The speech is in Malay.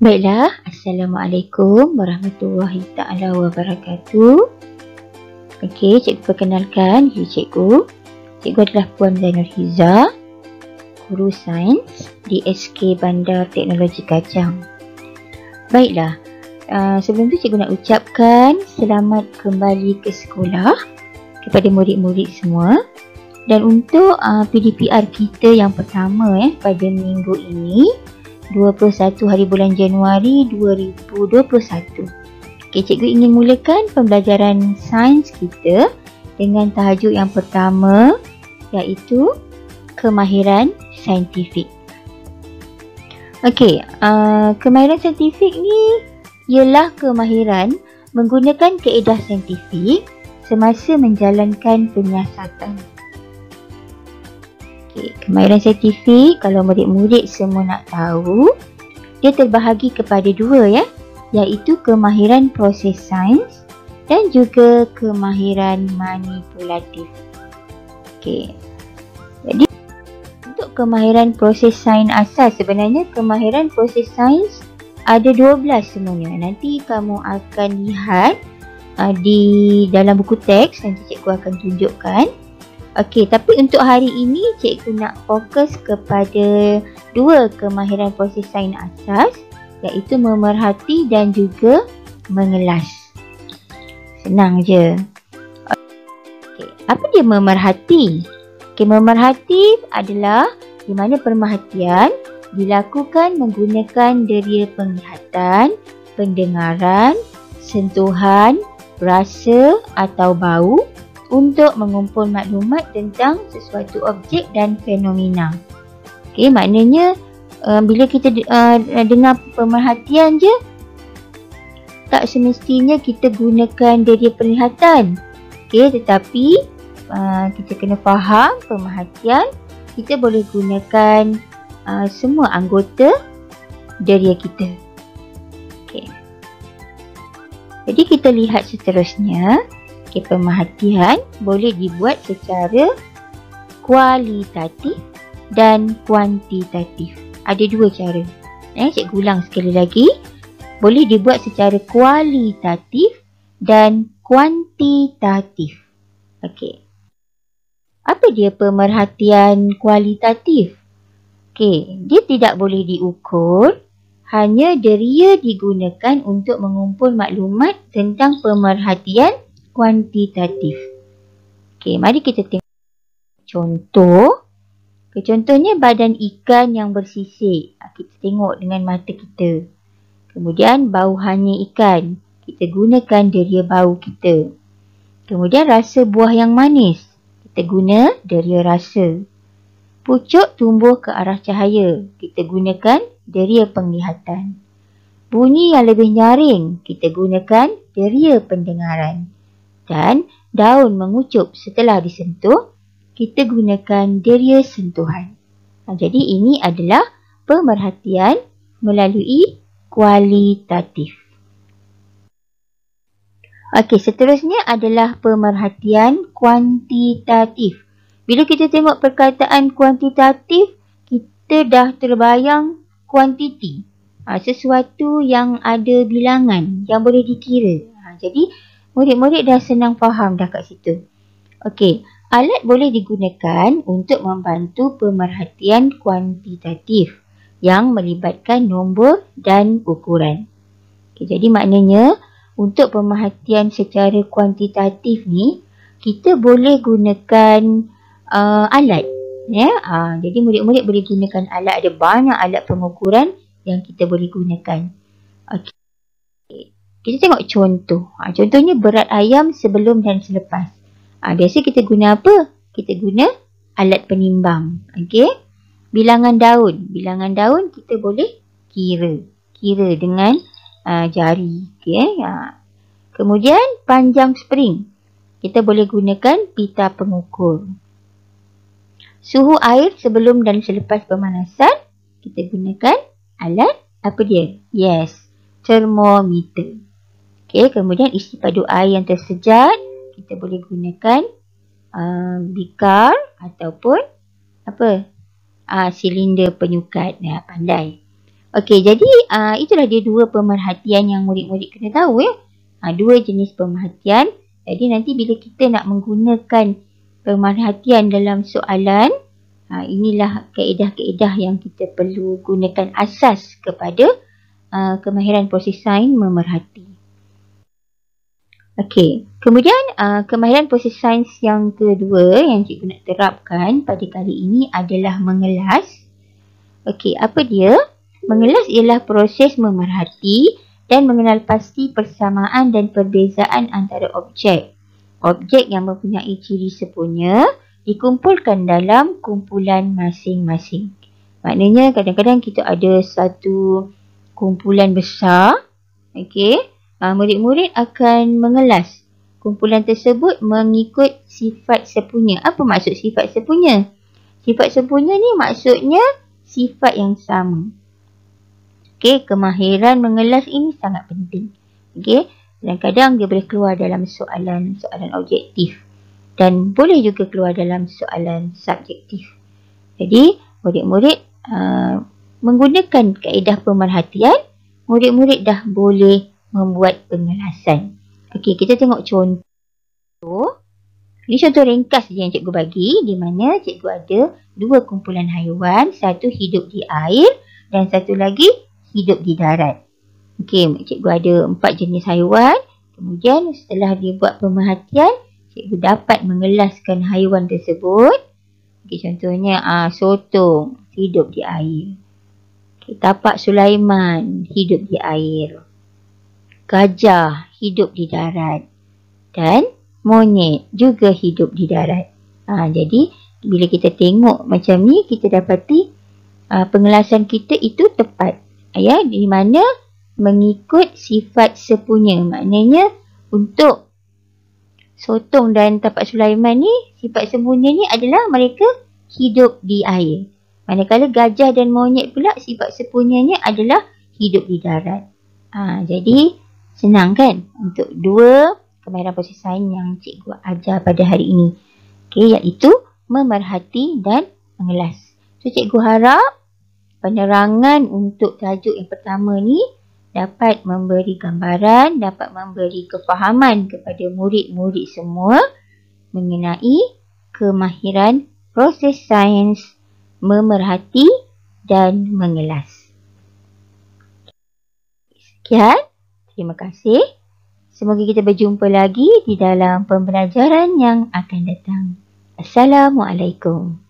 Baiklah, Assalamualaikum warahmatullahi ta'ala wabarakatuh. Okey, cikgu perkenalkan diri cikgu. Cikgu adalah Puan Zainul Hiza, Guru Sains di SK Bandar Teknologi Kajang. Baiklah, sebelum tu cikgu nak ucapkan selamat kembali ke sekolah kepada murid-murid semua. Dan untuk PDPR kita yang pertama pada minggu ini, 21 hari bulan Januari 2021. Okay, cikgu ingin mulakan pembelajaran sains kita dengan tajuk yang pertama, iaitu kemahiran saintifik. Okey, kemahiran saintifik ni ialah kemahiran menggunakan kaedah saintifik semasa menjalankan penyiasatan. Okay, kemahiran saintifik, kalau murid-murid semua nak tahu, dia terbahagi kepada dua iaitu kemahiran proses sains dan juga kemahiran manipulatif. Okay. Jadi untuk kemahiran proses sains asas, sebenarnya kemahiran proses sains ada 12 semuanya. Nanti kamu akan lihat di dalam buku teks, nanti cikgu akan tunjukkan. Okey, tapi untuk hari ini cikgu nak fokus kepada dua kemahiran proses sains asas, iaitu memerhati dan juga mengelas. Senang je. Okey, apa dia memerhati? Okey, memerhati adalah di mana pemerhatian dilakukan menggunakan deria penglihatan, pendengaran, sentuhan, rasa atau bau untuk mengumpul maklumat tentang sesuatu objek dan fenomena. Okey, maknanya bila kita dengar pemerhatian je, tak semestinya kita gunakan deria penglihatan. Okey, tetapi kita kena faham pemerhatian kita boleh gunakan semua anggota deria kita. Okey. Jadi kita lihat seterusnya. Okay, pemerhatian boleh dibuat secara kualitatif dan kuantitatif. Ada dua cara. Cikgu ulang sekali lagi. Boleh dibuat secara kualitatif dan kuantitatif. Okey. Apa dia pemerhatian kualitatif? Okey, dia tidak boleh diukur. Hanya deria digunakan untuk mengumpul maklumat tentang pemerhatian kuantitatif. Okey, mari kita tengok contoh. Contohnya badan ikan yang bersisik. Kita tengok dengan mata kita. Kemudian bau hanya ikan. Kita gunakan deria bau kita. Kemudian rasa buah yang manis. Kita guna deria rasa. Pucuk tumbuh ke arah cahaya. Kita gunakan deria penglihatan. Bunyi yang lebih nyaring. Kita gunakan deria pendengaran. Dan daun mengucup setelah disentuh, kita gunakan deria sentuhan. Jadi ini adalah pemerhatian melalui kualitatif. Okey, seterusnya adalah pemerhatian kuantitatif. Bila kita tengok perkataan kuantitatif, kita dah terbayang kuantiti. Sesuatu yang ada bilangan, yang boleh dikira. Jadi murid-murid dah senang faham dah kat situ. Okey, alat boleh digunakan untuk membantu pemerhatian kuantitatif yang melibatkan nombor dan ukuran. Okay, jadi maknanya untuk pemerhatian secara kuantitatif ni, kita boleh gunakan alat. Jadi murid-murid boleh gunakan alat. Ada banyak alat pengukuran yang kita boleh gunakan. Okey. Kita tengok contoh. Contohnya berat ayam sebelum dan selepas. Biasa kita guna apa? Kita guna alat penimbang. Okey. Bilangan daun. Bilangan daun kita boleh kira. Kira dengan jari. Okey. Kemudian panjang spring. Kita boleh gunakan pita pengukur. Suhu air sebelum dan selepas pemanasan. Kita gunakan alat apa dia? Yes. Termometer. Okey, kemudian isi padu air yang tersejat, kita boleh gunakan bikar ataupun apa? Silinder penyukat. Pandai. Okey, jadi itulah dia dua pemerhatian yang murid-murid kena tahu ya. Dua jenis pemerhatian. Jadi nanti bila kita nak menggunakan pemerhatian dalam soalan, inilah kaedah-kaedah yang kita perlu gunakan asas kepada kemahiran proses sains memerhati. Okey, kemudian kemahiran proses sains yang kedua yang cikgu nak terapkan pada kali ini adalah mengelas. Okey, apa dia? Mengelas ialah proses memerhati dan mengenal pasti persamaan dan perbezaan antara objek. Objek yang mempunyai ciri sepunya dikumpulkan dalam kumpulan masing-masing. Maknanya kadang-kadang kita ada satu kumpulan besar. Okey, murid-murid akan mengelas kumpulan tersebut mengikut sifat sepunya. Apa maksud sifat sepunya? Sifat sepunya ni maksudnya sifat yang sama. Okey, kemahiran mengelas ini sangat penting. Okey, kadang-kadang dia boleh keluar dalam soalan objektif dan boleh juga keluar dalam soalan subjektif. Jadi, murid-murid menggunakan kaedah pemerhatian, murid-murid dah boleh membuat pengelasan. Okey, kita tengok contoh. Ini contoh ringkas je yang cikgu bagi, di mana cikgu ada dua kumpulan haiwan, satu hidup di air dan satu lagi hidup di darat. Okey, cikgu ada 4 jenis haiwan. Kemudian setelah dia buat pemerhatian, cikgu dapat mengelaskan haiwan tersebut. Okey, contohnya sotong hidup di air. Okey, tapak Sulaiman hidup di air. Gajah hidup di darat. Dan monyet juga hidup di darat. Jadi bila kita tengok macam ni, kita dapati pengelasan kita itu tepat. Ya, di mana mengikut sifat sepunya. Maknanya untuk sotong dan tapak Sulaiman ni, sifat sepunya ni adalah mereka hidup di air. Manakala gajah dan monyet pula sifat sepunyanya adalah hidup di darat. Jadi senang kan untuk dua kemahiran proses sains yang cikgu ajar pada hari ini. Okey, iaitu memerhati dan mengelas. So cikgu harap penerangan untuk tajuk yang pertama ni dapat memberi gambaran, dapat memberi kefahaman kepada murid-murid semua mengenai kemahiran proses sains memerhati dan mengelas. Sekian, terima kasih. Semoga kita berjumpa lagi di dalam pembelajaran yang akan datang. Assalamualaikum.